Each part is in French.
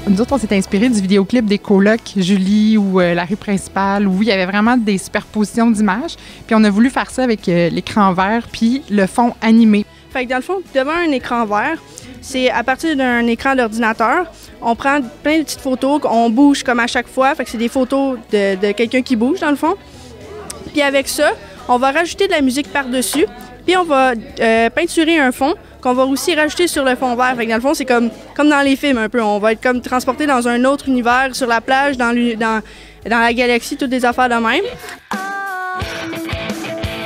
Nous autres, on s'est inspiré du vidéoclip des colocs Julie ou La rue principale, où il y avait vraiment des superpositions d'images. Puis on a voulu faire ça avec l'écran vert puis le fond animé. Fait que dans le fond, devant un écran vert, c'est à partir d'un écran d'ordinateur, on prend plein de petites photos, on bouge comme à chaque fois. Fait que c'est des photos de quelqu'un qui bouge dans le fond. Puis avec ça, on va rajouter de la musique par-dessus. Puis on va peinturer un fond qu'on va aussi rajouter sur le fond vert. Fait que dans le fond, c'est comme dans les films un peu. On va être comme transporté dans un autre univers, sur la plage, dans la galaxie, toutes des affaires de même.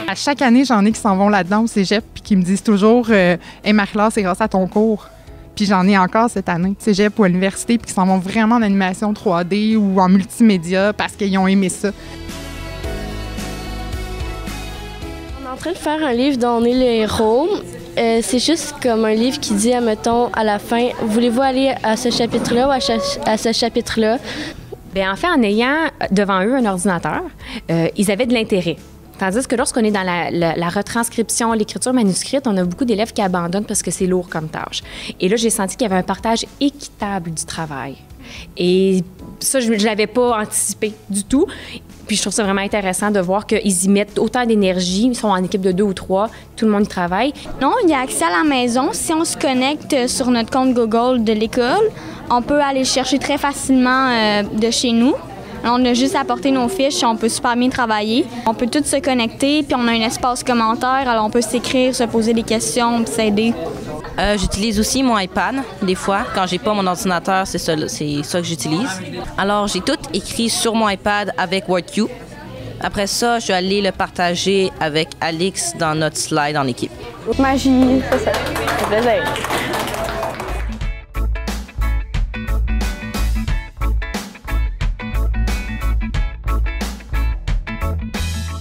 À chaque année, j'en ai qui s'en vont là-dedans au cégep puis qui me disent toujours Hey Marie-Laure, c'est grâce à ton cours. Puis j'en ai encore cette année, cégep ou à l'université, puis qui s'en vont vraiment en animation 3D ou en multimédia parce qu'ils ont aimé ça. On est en train de faire un livre dont on est les héros. C'est juste comme un livre qui dit, admettons, à la fin, voulez-vous aller à ce chapitre-là ou à ce chapitre-là? Bien, en fait, en ayant devant eux un ordinateur, ils avaient de l'intérêt. Tandis que lorsqu'on est dans la retranscription, l'écriture manuscrite, on a beaucoup d'élèves qui abandonnent parce que c'est lourd comme tâche. Et là, j'ai senti qu'il y avait un partage équitable du travail. Et ça, je ne l'avais pas anticipé du tout. Puis je trouve ça vraiment intéressant de voir qu'ils y mettent autant d'énergie. Ils sont en équipe de 2 ou 3, tout le monde y travaille. Non, il y a accès à la maison. Si on se connecte sur notre compte Google de l'école, on peut aller chercher très facilement de chez nous. Alors, on a juste à apporter nos fiches, on peut super bien travailler. On peut tous se connecter, puis on a un espace commentaire, alors on peut s'écrire, se poser des questions, puis s'aider. J'utilise aussi mon iPad, des fois. Quand j'ai pas mon ordinateur, c'est ça que j'utilise. Alors, j'ai tout écrit sur mon iPad avec WordCube. Après ça, je vais aller le partager avec Alix dans notre slide en équipe. Magie, ça fait plaisir.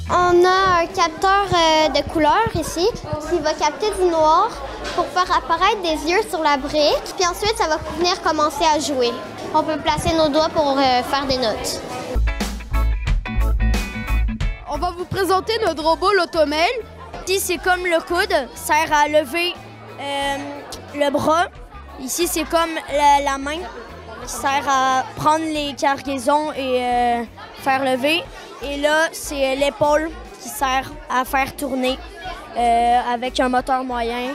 On a un capteur de couleur ici qui va capter du noir pour faire apparaître des yeux sur la brique. Puis ensuite, ça va venir commencer à jouer. On peut placer nos doigts pour faire des notes. On va vous présenter notre robot, l'automel. Ici, c'est comme le coude, ça sert à lever le bras. Ici, c'est comme la main qui sert à prendre les cargaisons et faire lever. Et là, c'est l'épaule qui sert à faire tourner avec un moteur moyen